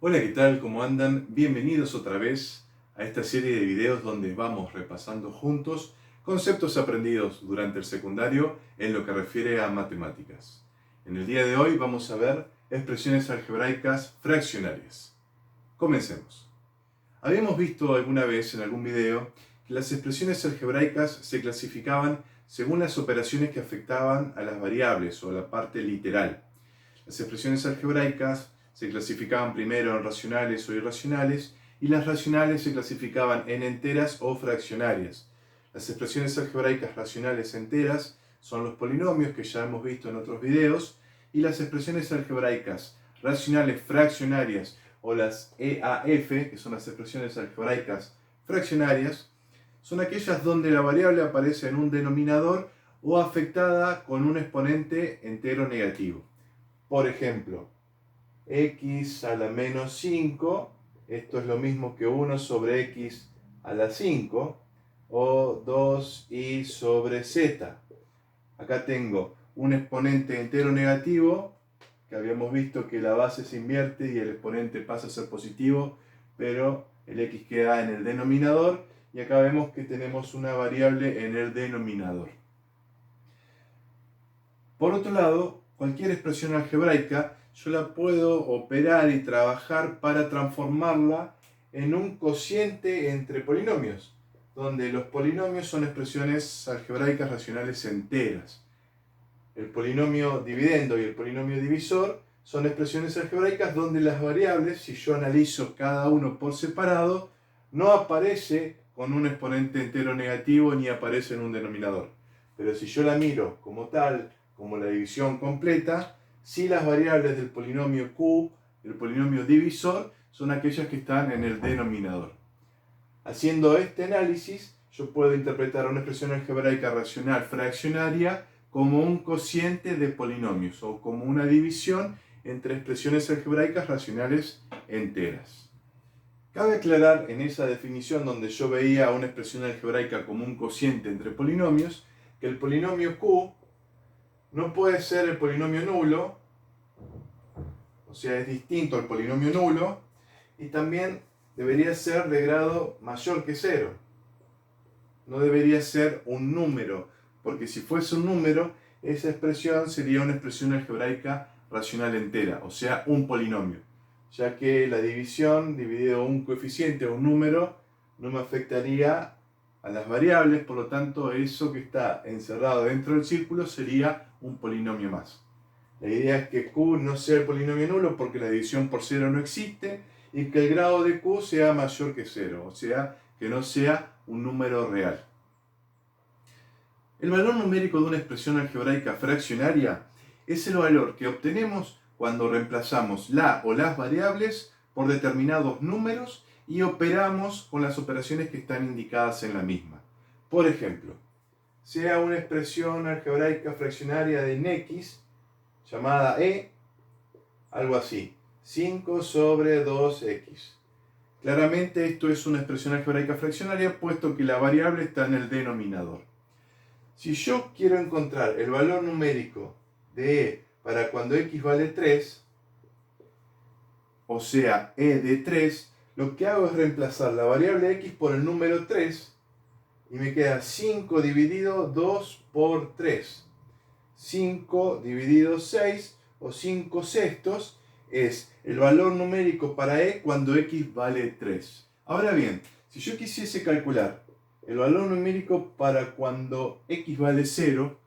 Hola, ¿qué tal? ¿Cómo andan? Bienvenidos otra vez a esta serie de videos donde vamos repasando juntos conceptos aprendidos durante el secundario en lo que refiere a matemáticas. En el día de hoy vamos a ver expresiones algebraicas fraccionarias. Comencemos. Habíamos visto alguna vez en algún video que las expresiones algebraicas se clasificaban según las operaciones que afectaban a las variables o a la parte literal. Las expresiones algebraicas se clasificaban primero en racionales o irracionales y las racionales se clasificaban en enteras o fraccionarias. Las expresiones algebraicas racionales enteras son los polinomios que ya hemos visto en otros videos y las expresiones algebraicas racionales fraccionarias o las EAF, que son las expresiones algebraicas fraccionarias, son aquellas donde la variable aparece en un denominador o afectada con un exponente entero negativo. Por ejemplo, x a la menos 5, esto es lo mismo que 1 sobre x a la 5, o 2y sobre z. Acá tengo un exponente entero negativo, que habíamos visto que la base se invierte y el exponente pasa a ser positivo, pero el x queda en el denominador, y acá vemos que tenemos una variable en el denominador. Por otro lado, cualquier expresión algebraica yo la puedo operar y trabajar para transformarla en un cociente entre polinomios, donde los polinomios son expresiones algebraicas racionales enteras. El polinomio dividendo y el polinomio divisor son expresiones algebraicas donde las variables, si yo analizo cada uno por separado, no aparece con un exponente entero negativo ni aparece en un denominador. Pero si yo la miro como tal, como la división completa, sí las variables del polinomio Q, del polinomio divisor, son aquellas que están en el denominador. Haciendo este análisis, yo puedo interpretar una expresión algebraica racional fraccionaria como un cociente de polinomios o como una división entre expresiones algebraicas racionales enteras. Cabe aclarar en esa definición donde yo veía una expresión algebraica como un cociente entre polinomios, que el polinomio Q no puede ser el polinomio nulo, o sea, es distinto al polinomio nulo, y también debería ser de grado mayor que 0. No debería ser un número, porque si fuese un número, esa expresión sería una expresión algebraica racional entera, o sea, un polinomio, ya que la división dividido un coeficiente o un número no me afectaría a las variables, por lo tanto eso que está encerrado dentro del círculo sería un polinomio más. La idea es que Q no sea el polinomio nulo porque la división por 0 no existe y que el grado de Q sea mayor que 0, o sea, que no sea un número real. El valor numérico de una expresión algebraica fraccionaria es el valor que obtenemos cuando reemplazamos la o las variables por determinados números y operamos con las operaciones que están indicadas en la misma. Por ejemplo, sea una expresión algebraica fraccionaria de x llamada e, algo así, 5 sobre 2x. Claramente esto es una expresión algebraica fraccionaria puesto que la variable está en el denominador. Si yo quiero encontrar el valor numérico de e para cuando x vale 3, o sea, e de 3, lo que hago es reemplazar la variable x por el número 3 y me queda 5 dividido 2 por 3. 5 dividido 6 o 5 sextos es el valor numérico para e cuando x vale 3. Ahora bien, si yo quisiese calcular el valor numérico para cuando x vale 0,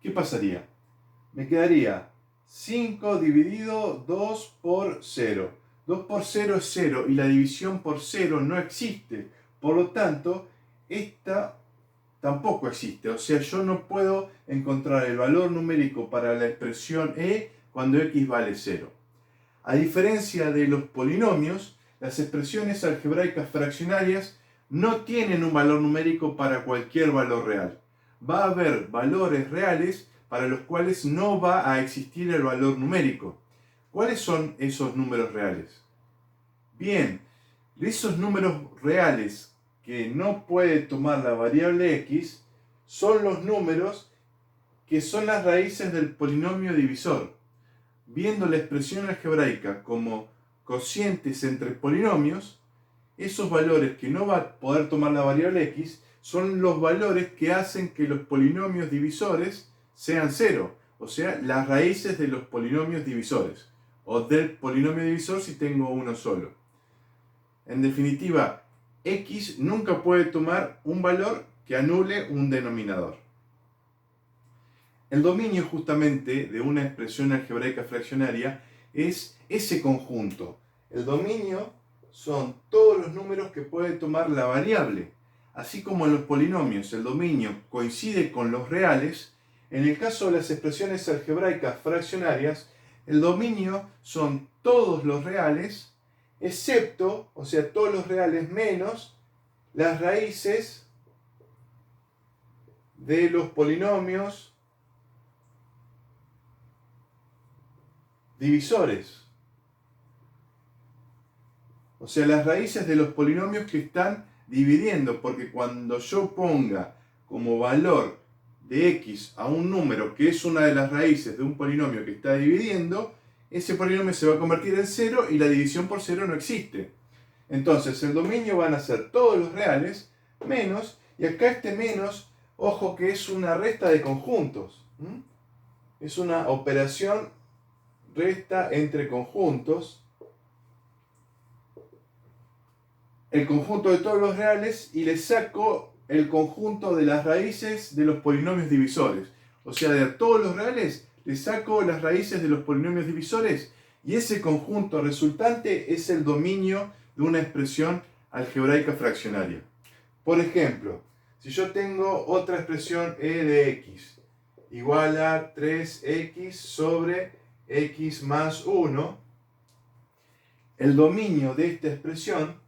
¿qué pasaría? Me quedaría 5 dividido 2 por 0. 2 por 0 es 0 y la división por 0 no existe. Por lo tanto, esta tampoco existe. O sea, yo no puedo encontrar el valor numérico para la expresión e cuando x vale 0. A diferencia de los polinomios, las expresiones algebraicas fraccionarias no tienen un valor numérico para cualquier valor real. Va a haber valores reales para los cuales no va a existir el valor numérico. ¿Cuáles son esos números reales? Bien, esos números reales que no puede tomar la variable x son los números que son las raíces del polinomio divisor. Viendo la expresión algebraica como cocientes entre polinomios, esos valores que no va a poder tomar la variable x son los valores que hacen que los polinomios divisores sean cero, o sea, las raíces de los polinomios divisores, o del polinomio divisor si tengo uno solo. En definitiva, x nunca puede tomar un valor que anule un denominador. El dominio justamente de una expresión algebraica fraccionaria es ese conjunto. El dominio son todos los números que puede tomar la variable. Así como en los polinomios el dominio coincide con los reales, en el caso de las expresiones algebraicas fraccionarias, el dominio son todos los reales, excepto, o sea, todos los reales menos las raíces de los polinomios divisores. O sea, las raíces de los polinomios que están dividiendo, porque cuando yo ponga como valor de x a un número que es una de las raíces de un polinomio que está dividiendo, ese polinomio se va a convertir en cero y la división por cero no existe. Entonces el dominio van a ser todos los reales menos, y acá este menos, ojo que es una resta de conjuntos. Es una operación resta entre conjuntos. El conjunto de todos los reales y le saco el conjunto de las raíces de los polinomios divisores. O sea, de todos los reales le saco las raíces de los polinomios divisores y ese conjunto resultante es el dominio de una expresión algebraica fraccionaria. Por ejemplo, si yo tengo otra expresión e de x igual a 3x sobre x más 1, el dominio de esta expresión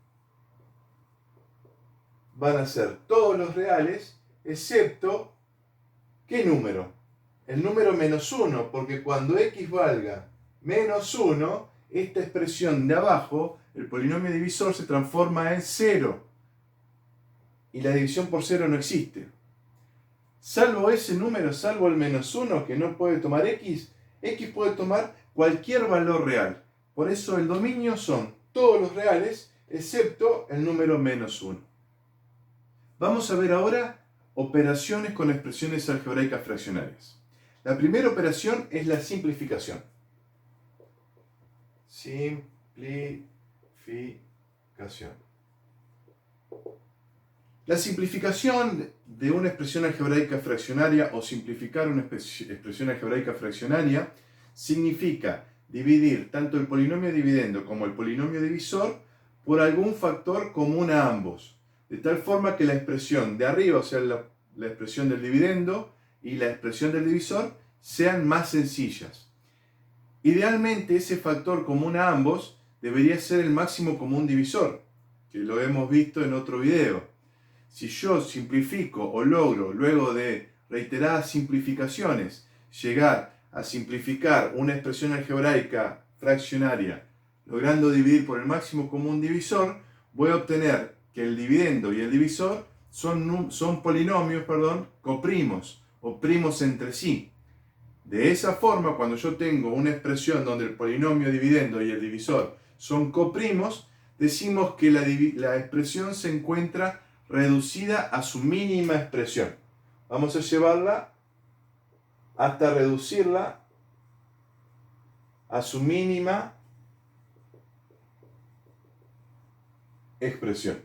van a ser todos los reales, excepto, ¿qué número? El número menos 1, porque cuando x valga menos 1, esta expresión de abajo, el polinomio divisor, se transforma en 0. Y la división por 0 no existe. Salvo ese número, salvo el menos 1, que no puede tomar x puede tomar cualquier valor real. Por eso el dominio son todos los reales, excepto el número menos 1. Vamos a ver ahora operaciones con expresiones algebraicas fraccionarias. La primera operación es la simplificación. Simplificación. La simplificación de una expresión algebraica fraccionaria o simplificar una expresión algebraica fraccionaria significa dividir tanto el polinomio dividendo como el polinomio divisor por algún factor común a ambos. De tal forma que la expresión de arriba, o sea, la expresión del dividendo y la expresión del divisor, sean más sencillas. Idealmente, ese factor común a ambos debería ser el máximo común divisor, que lo hemos visto en otro video. Si yo simplifico o logro, luego de reiteradas simplificaciones, llegar a simplificar una expresión algebraica fraccionaria, logrando dividir por el máximo común divisor, voy a obtener que el dividendo y el divisor son polinomios, coprimos o primos entre sí. De esa forma, cuando yo tengo una expresión donde el polinomio dividendo y el divisor son coprimos, decimos que la expresión se encuentra reducida a su mínima expresión. Vamos a llevarla hasta reducirla a su mínima expresión.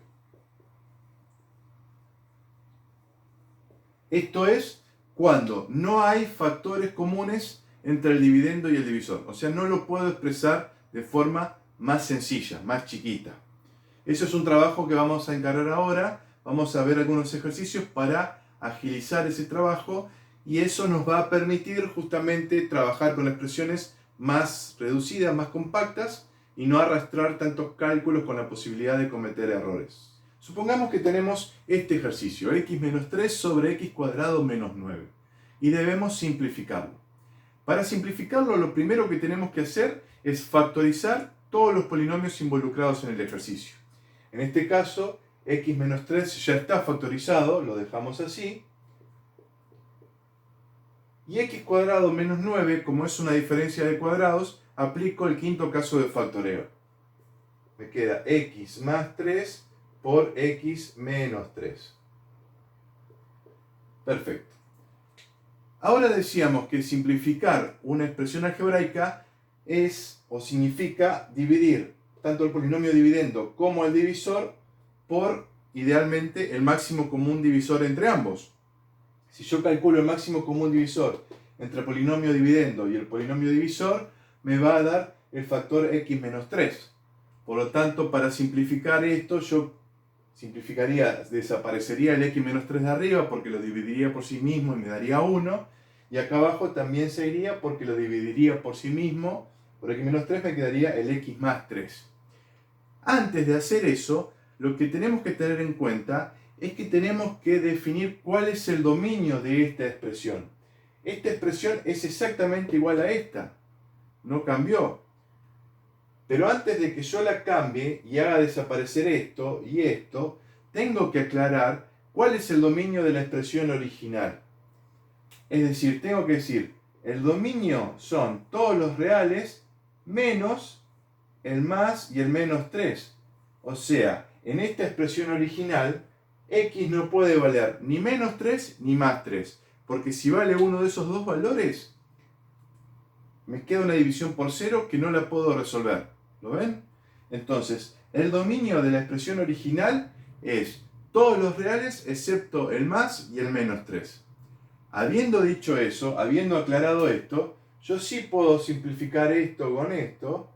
Esto es cuando no hay factores comunes entre el dividendo y el divisor. O sea, no lo puedo expresar de forma más sencilla, más chiquita. Eso es un trabajo que vamos a encargar ahora. Vamos a ver algunos ejercicios para agilizar ese trabajo y eso nos va a permitir justamente trabajar con expresiones más reducidas, más compactas y no arrastrar tantos cálculos con la posibilidad de cometer errores. Supongamos que tenemos este ejercicio, x menos 3 sobre x cuadrado menos 9, y debemos simplificarlo. Para simplificarlo, lo primero que tenemos que hacer es factorizar todos los polinomios involucrados en el ejercicio. En este caso, x menos 3 ya está factorizado, lo dejamos así. Y x cuadrado menos 9, como es una diferencia de cuadrados, aplico el quinto caso de factoreo. Me queda x más 3 por x menos 3. Perfecto. Ahora decíamos que simplificar una expresión algebraica es o significa dividir tanto el polinomio dividendo como el divisor por, idealmente, el máximo común divisor entre ambos. Si yo calculo el máximo común divisor entre el polinomio dividendo y el polinomio divisor, me va a dar el factor x menos 3. Por lo tanto, para simplificar esto, yo desaparecería el x menos 3 de arriba porque lo dividiría por sí mismo y me daría 1. Y acá abajo también se iría porque lo dividiría por sí mismo. Por x menos 3 me quedaría el x más 3. Antes de hacer eso, lo que tenemos que tener en cuenta es que tenemos que definir cuál es el dominio de esta expresión. Esta expresión es exactamente igual a esta. No cambió. Pero antes de que yo la cambie y haga desaparecer esto y esto, tengo que aclarar cuál es el dominio de la expresión original. Es decir, tengo que decir, el dominio son todos los reales menos el más y el menos 3. O sea, en esta expresión original, x no puede valer ni menos 3 ni más 3. Porque si vale uno de esos dos valores, me queda una división por 0 que no la puedo resolver. ¿Lo ven? Entonces, el dominio de la expresión original es todos los reales excepto el más y el menos 3. Habiendo dicho eso, habiendo aclarado esto, yo sí puedo simplificar esto con esto,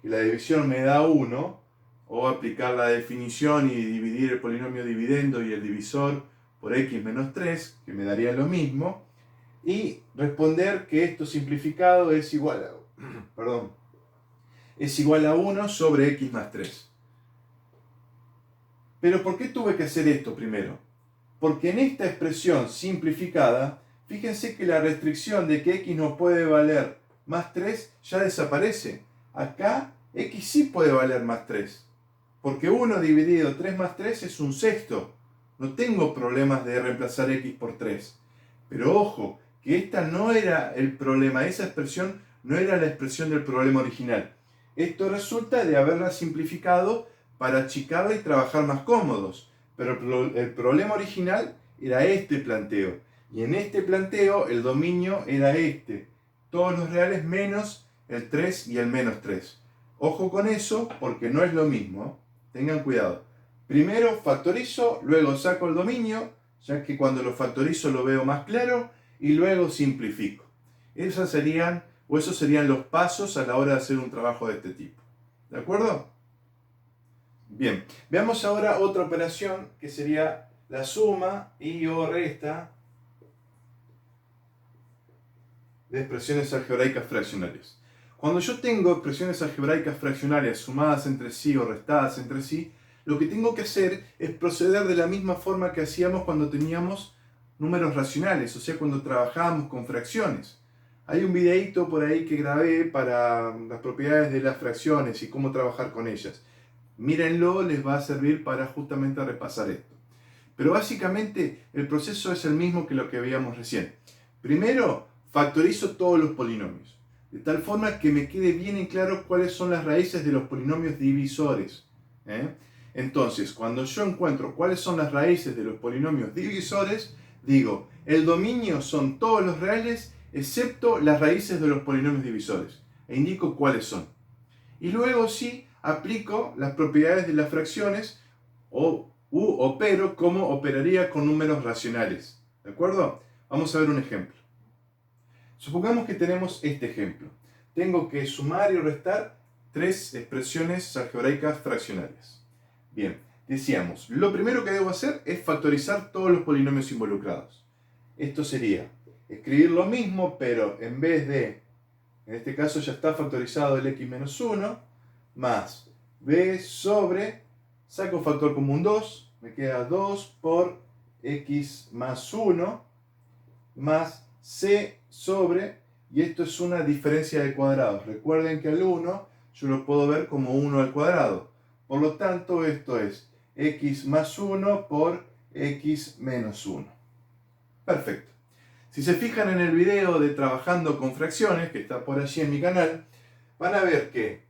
que la división me da 1, o aplicar la definición y dividir el polinomio dividendo y el divisor por x menos 3, que me daría lo mismo, y responder que esto simplificado es igual a 1 sobre x más 3. Pero ¿por qué tuve que hacer esto primero? Porque en esta expresión simplificada, fíjense que la restricción de que x no puede valer más 3 ya desaparece. Acá x sí puede valer más 3. Porque 1 dividido 3 más 3 es un sexto. No tengo problemas de reemplazar x por 3. Pero ojo, que esta no era el problema, esa expresión no era la expresión del problema original. Esto resulta de haberla simplificado para achicarla y trabajar más cómodos. Pero el problema original era este planteo. Y en este planteo el dominio era este. Todos los reales menos el 3 y el menos 3. Ojo con eso porque no es lo mismo. Tengan cuidado. Primero factorizo, luego saco el dominio, ya que cuando lo factorizo lo veo más claro, y luego simplifico. Esos serían los pasos a la hora de hacer un trabajo de este tipo. ¿De acuerdo? Bien, veamos ahora otra operación que sería la suma y o resta de expresiones algebraicas fraccionarias. Cuando yo tengo expresiones algebraicas fraccionarias sumadas entre sí o restadas entre sí, lo que tengo que hacer es proceder de la misma forma que hacíamos cuando teníamos números racionales, o sea, cuando trabajábamos con fracciones. Hay un videíto por ahí que grabé para las propiedades de las fracciones y cómo trabajar con ellas. Mírenlo, les va a servir para justamente repasar esto. Pero básicamente el proceso es el mismo que lo que veíamos recién. Primero, factorizo todos los polinomios, de tal forma que me quede bien en claro cuáles son las raíces de los polinomios divisores. Entonces, cuando yo encuentro cuáles son las raíces de los polinomios divisores, digo, el dominio son todos los reales excepto las raíces de los polinomios divisores, e indico cuáles son. Y luego sí, aplico las propiedades de las fracciones u opero como operaría con números racionales. ¿De acuerdo? Vamos a ver un ejemplo. Supongamos que tenemos este ejemplo. Tengo que sumar y restar tres expresiones algebraicas fraccionarias. Bien, decíamos, lo primero que debo hacer es factorizar todos los polinomios involucrados. Esto sería escribir lo mismo, pero en vez de, en este caso ya está factorizado el x menos 1, más b sobre, saco factor común 2, me queda 2 por x más 1, más c sobre, y esto es una diferencia de cuadrados. Recuerden que al 1 yo lo puedo ver como 1 al cuadrado. Por lo tanto, esto es x más 1 por x menos 1. Perfecto. Si se fijan en el video de Trabajando con Fracciones, que está por allí en mi canal, van a ver que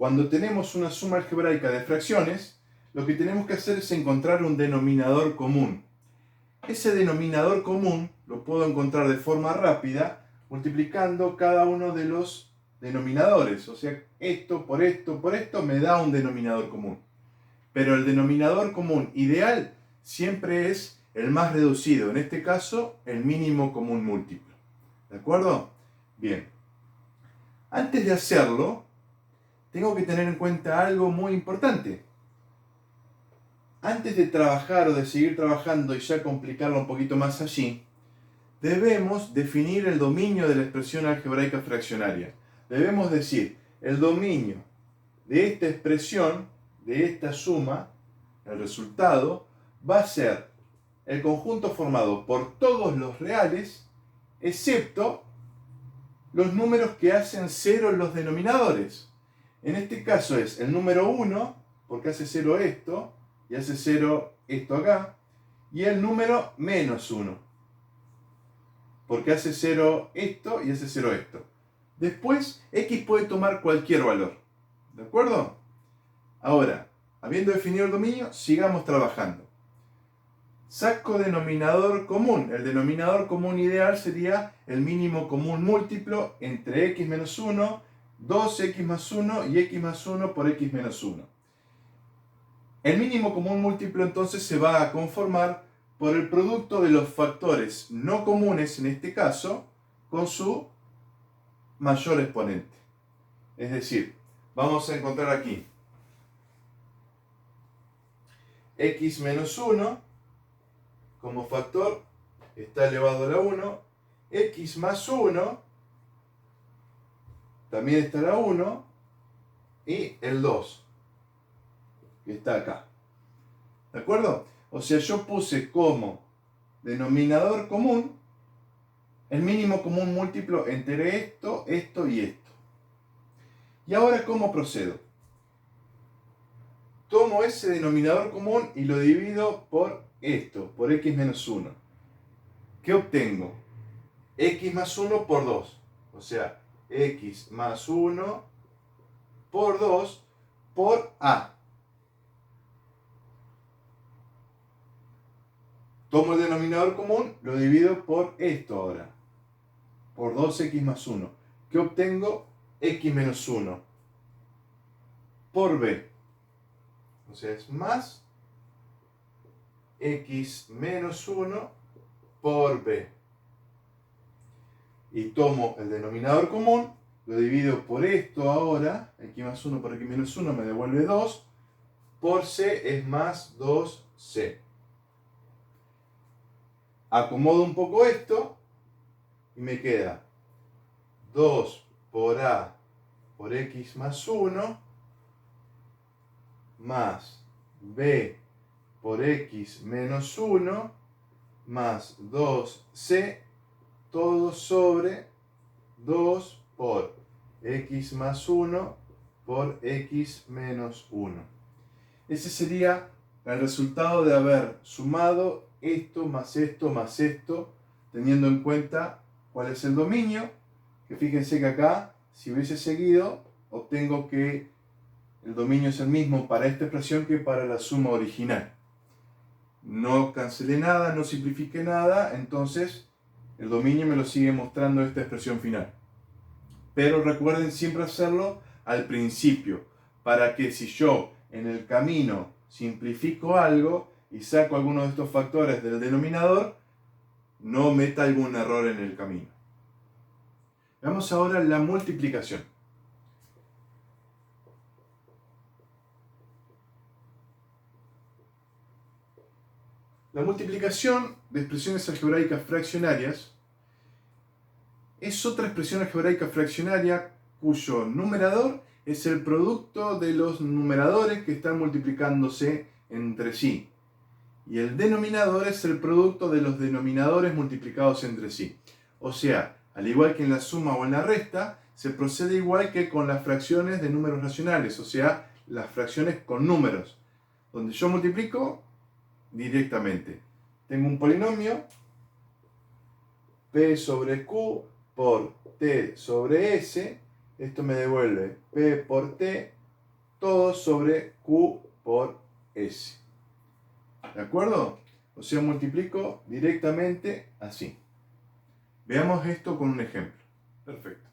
Cuando tenemos una suma algebraica de fracciones, lo que tenemos que hacer es encontrar un denominador común. Ese denominador común lo puedo encontrar de forma rápida multiplicando cada uno de los denominadores. O sea, esto por esto me da un denominador común. Pero el denominador común ideal siempre es el más reducido. En este caso, el mínimo común múltiplo. ¿De acuerdo? Bien. Antes de hacerlo, tengo que tener en cuenta algo muy importante. Antes de trabajar o de seguir trabajando y ya complicarlo un poquito más allí, debemos definir el dominio de la expresión algebraica fraccionaria. Debemos decir, el dominio de esta expresión, de esta suma, el resultado, va a ser el conjunto formado por todos los reales, excepto los números que hacen cero en los denominadores. En este caso es el número 1, porque hace 0 esto, y hace 0 esto acá, y el número menos 1, porque hace 0 esto y hace 0 esto. Después, x puede tomar cualquier valor. ¿De acuerdo? Ahora, habiendo definido el dominio, sigamos trabajando. Saco denominador común. El denominador común ideal sería el mínimo común múltiplo entre x menos 1, 2x más 1 y x más 1 por x menos 1. El mínimo común múltiplo entonces se va a conformar por el producto de los factores no comunes, en este caso, con su mayor exponente. Es decir, vamos a encontrar aquí x menos 1 como factor está elevado a la 1, x más 1 también está a la 1 y el 2 que está acá. ¿De acuerdo? O sea, yo puse como denominador común el mínimo común múltiplo entre esto, esto y esto. Y ahora, ¿cómo procedo? Tomo ese denominador común y lo divido por esto, por x menos 1. ¿Qué obtengo? X más 1 por 2. O sea, x más 1 por 2 por a. Tomo el denominador común, lo divido por esto ahora. Por 2x más 1. ¿Qué obtengo? X menos 1 por b. O sea, es más x menos 1 por b. Y tomo el denominador común, lo divido por esto ahora, x más 1 por x menos 1 me devuelve 2, por c es más 2c. Acomodo un poco esto y me queda 2 por a por x más 1 más b por x menos 1 más 2c, todo sobre 2 por x más 1 por x menos 1. Ese sería el resultado de haber sumado esto más esto más esto, teniendo en cuenta cuál es el dominio, que fíjense que acá, si hubiese seguido, obtengo que el dominio es el mismo para esta expresión que para la suma original. No cancelé nada, no simplifiqué nada, entonces el dominio me lo sigue mostrando esta expresión final. Pero recuerden siempre hacerlo al principio, para que si yo en el camino simplifico algo y saco alguno de estos factores del denominador, no meta algún error en el camino. Veamos ahora la multiplicación. La multiplicación de expresiones algebraicas fraccionarias es otra expresión algebraica fraccionaria cuyo numerador es el producto de los numeradores que están multiplicándose entre sí. Y el denominador es el producto de los denominadores multiplicados entre sí. O sea, al igual que en la suma o en la resta, se procede igual que con las fracciones de números racionales, o sea, las fracciones con números, donde yo multiplico directamente. Tengo un polinomio, p sobre q por t sobre s, esto me devuelve p por t todo sobre Q por S. ¿De acuerdo? O sea, multiplico directamente así. Veamos esto con un ejemplo. Perfecto.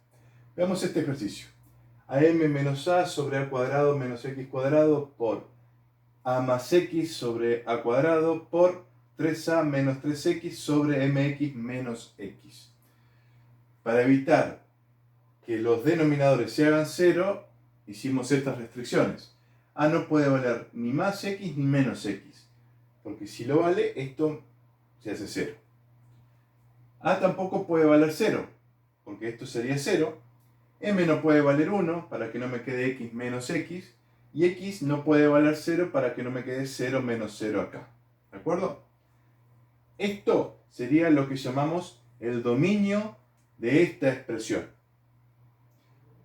Veamos este ejercicio. AM menos A sobre A cuadrado menos X cuadrado por A más X sobre A cuadrado por 3A menos 3X sobre MX menos X. Para evitar que los denominadores se hagan cero, hicimos estas restricciones. A no puede valer ni más X ni menos X, porque si lo vale, esto se hace cero. A tampoco puede valer 0, porque esto sería 0. M no puede valer 1 para que no me quede X menos X. Y X no puede valer 0 para que no me quede 0 menos 0 acá. ¿De acuerdo? Esto sería lo que llamamos el dominio de esta expresión.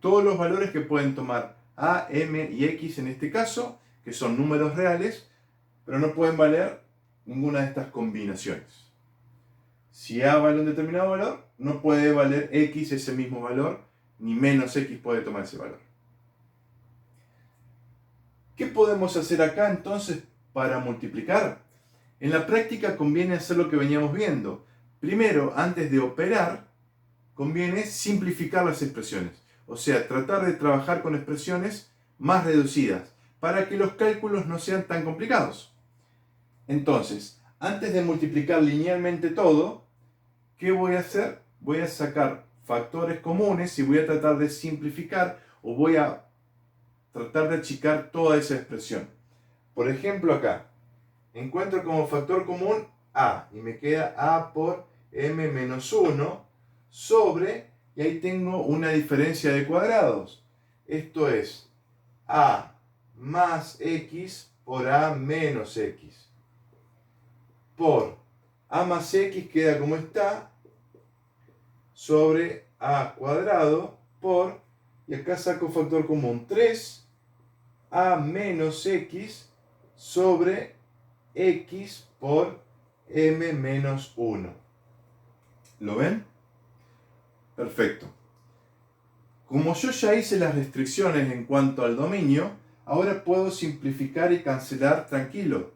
Todos los valores que pueden tomar A, M y X en este caso, que son números reales, pero no pueden valer ninguna de estas combinaciones. Si A vale un determinado valor, no puede valer X ese mismo valor, ni menos X puede tomar ese valor. ¿Qué podemos hacer acá entonces para multiplicar? En la práctica conviene hacer lo que veníamos viendo. Primero, antes de operar, conviene simplificar las expresiones. O sea, tratar de trabajar con expresiones más reducidas, para que los cálculos no sean tan complicados. Entonces, antes de multiplicar linealmente todo, ¿qué voy a hacer? Voy a sacar factores comunes y voy a tratar de simplificar o voy a tratar de achicar toda esa expresión. Por ejemplo, acá, encuentro como factor común A y me queda A por M menos 1 sobre, y ahí tengo una diferencia de cuadrados. Esto es A más X por A menos X. Por A más X queda como está, sobre A cuadrado por, y acá saco factor común 3A menos X sobre X por M menos 1. ¿Lo ven? Perfecto. Como yo ya hice las restricciones en cuanto al dominio, ahora puedo simplificar y cancelar tranquilo.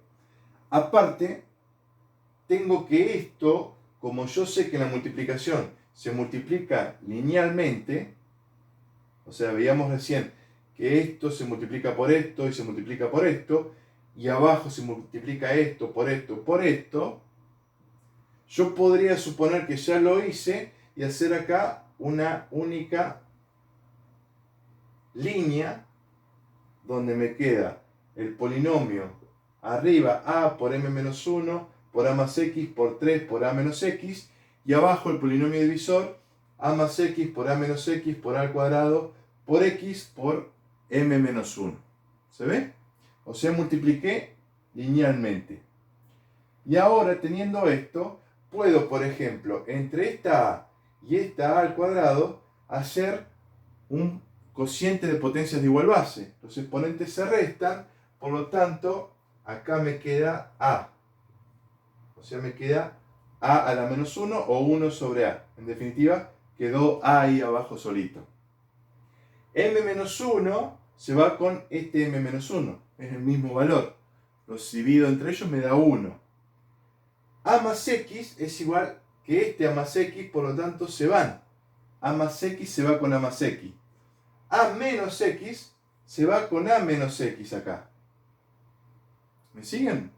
Aparte, tengo que esto, como yo sé que la multiplicación se multiplica linealmente, o sea, veíamos recién que esto se multiplica por esto y se multiplica por esto, y abajo se multiplica esto, por esto, yo podría suponer que ya lo hice y hacer acá una única línea donde me queda el polinomio arriba a por m menos 1 por a más x por 3 por a menos x y abajo el polinomio divisor a más x por a menos x por a al cuadrado por x por m menos 1. ¿Se ve? O sea, multipliqué linealmente. Y ahora, teniendo esto, puedo, por ejemplo, entre esta a y esta a al cuadrado, hacer un cociente de potencias de igual base. Los exponentes se restan, por lo tanto, acá me queda a. O sea, me queda a la menos 1 o 1 sobre a. En definitiva, quedó a ahí abajo solito. M menos 1 se va con este m menos 1. Es el mismo valor. Los divido entre ellos, me da 1. A más x es igual que este a más x, por lo tanto se van. A más x se va con a más x. A menos x se va con a menos x acá. ¿Me siguen?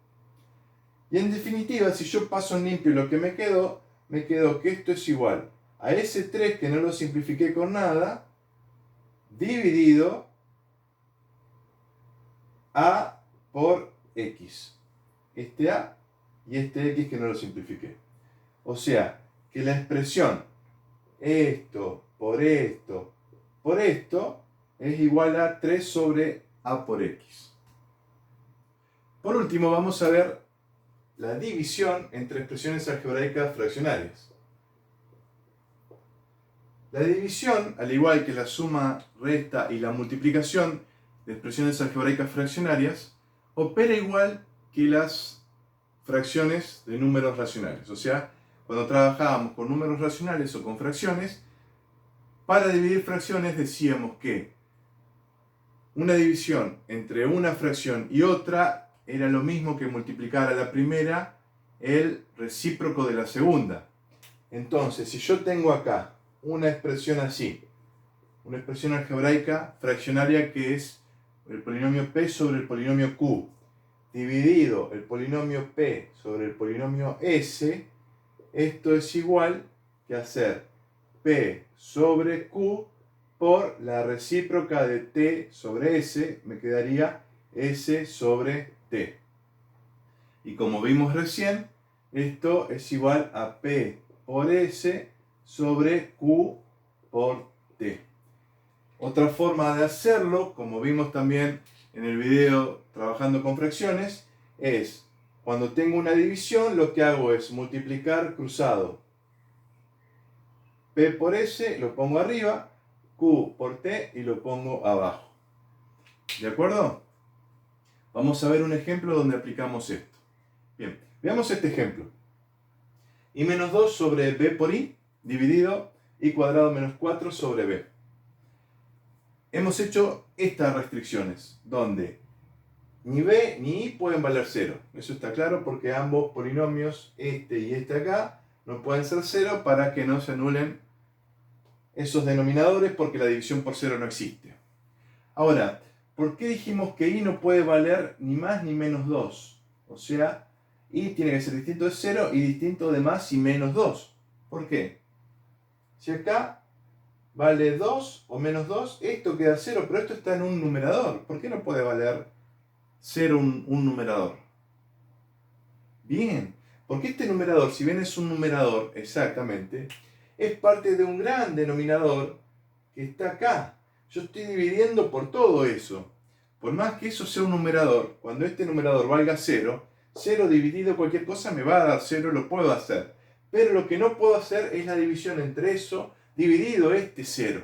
Y en definitiva, si yo paso en limpio lo que me quedó que esto es igual a ese 3 que no lo simplifiqué con nada, dividido a por x. Este a y este x que no lo simplifiqué. O sea, que la expresión esto por esto por esto es igual a 3 sobre a por x. Por último, vamos a ver la división entre expresiones algebraicas fraccionarias. La división, al igual que la suma, resta y la multiplicación de expresiones algebraicas fraccionarias, opera igual que las fracciones de números racionales. O sea, cuando trabajábamos con números racionales o con fracciones, para dividir fracciones decíamos que una división entre una fracción y otra era lo mismo que multiplicar a la primera el recíproco de la segunda. Entonces, si yo tengo acá una expresión así, una expresión algebraica fraccionaria que es el polinomio p sobre el polinomio q, dividido el polinomio p sobre el polinomio s, esto es igual que hacer p sobre q por la recíproca de t sobre s, me quedaría s sobre t. Y como vimos recién, esto es igual a p por s sobre q por t. Otra forma de hacerlo, como vimos también en el video trabajando con fracciones, es cuando tengo una división, lo que hago es multiplicar cruzado. P por S lo pongo arriba, Q por T y lo pongo abajo. ¿De acuerdo? Vamos a ver un ejemplo donde aplicamos esto. Bien, veamos este ejemplo. I menos 2 sobre B por I dividido I cuadrado menos 4 sobre B. Hemos hecho estas restricciones, donde ni B ni I pueden valer 0. Eso está claro porque ambos polinomios, este y este acá, no pueden ser 0 para que no se anulen esos denominadores porque la división por 0 no existe. Ahora, ¿por qué dijimos que I no puede valer ni más ni menos 2? O sea, I tiene que ser distinto de 0 y distinto de más y menos 2. ¿Por qué? Si acá vale 2 o menos 2, esto queda 0, pero esto está en un numerador. ¿Por qué no puede valer 0 un numerador? Bien, porque este numerador, si bien es un numerador exactamente, es parte de un gran denominador que está acá. Yo estoy dividiendo por todo eso. Por más que eso sea un numerador, cuando este numerador valga 0, 0 dividido cualquier cosa me va a dar 0, lo puedo hacer. Pero lo que no puedo hacer es la división entre eso dividido este 0.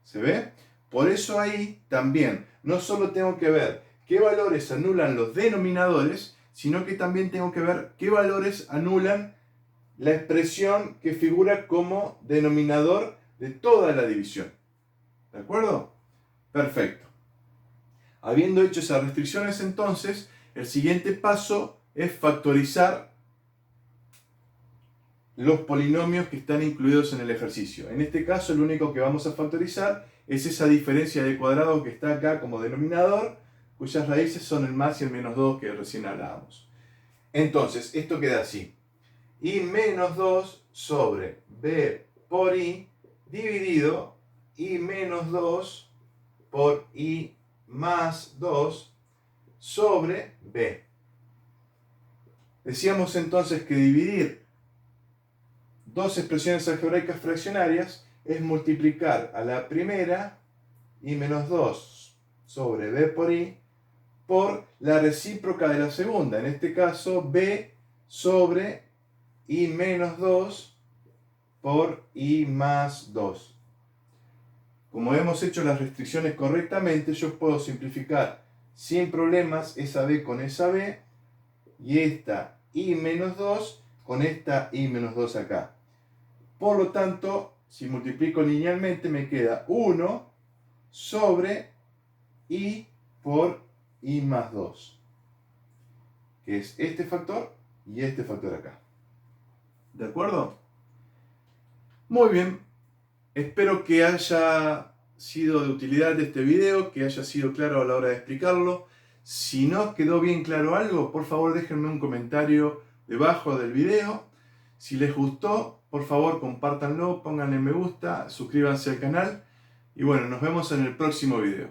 ¿Se ve? Por eso ahí también no solo tengo que ver qué valores anulan los denominadores, sino que también tengo que ver qué valores anulan la expresión que figura como denominador de toda la división. ¿De acuerdo? Perfecto. Habiendo hecho esas restricciones, entonces, el siguiente paso es factorizar los polinomios que están incluidos en el ejercicio. En este caso, lo único que vamos a factorizar es esa diferencia de cuadrados que está acá como denominador, cuyas raíces son el más y el menos 2 que recién hablábamos. Entonces, esto queda así. I menos 2 sobre B por I dividido I menos 2 por I más 2 sobre B. Decíamos entonces que dividir dos expresiones algebraicas fraccionarias es multiplicar a la primera I menos 2 sobre B por I por la recíproca de la segunda, en este caso B sobre I menos 2 por I más 2. Como hemos hecho las restricciones correctamente, yo puedo simplificar sin problemas esa B con esa B y esta I menos 2 con esta I menos 2 acá. Por lo tanto, si multiplico linealmente me queda 1 sobre I por I más 2, que es este factor y este factor acá. ¿De acuerdo? Muy bien. Espero que haya sido de utilidad este video, que haya sido claro a la hora de explicarlo. Si no quedó bien claro algo, por favor déjenme un comentario debajo del video. Si les gustó, por favor compártanlo, pónganle me gusta, suscríbanse al canal y bueno, nos vemos en el próximo video.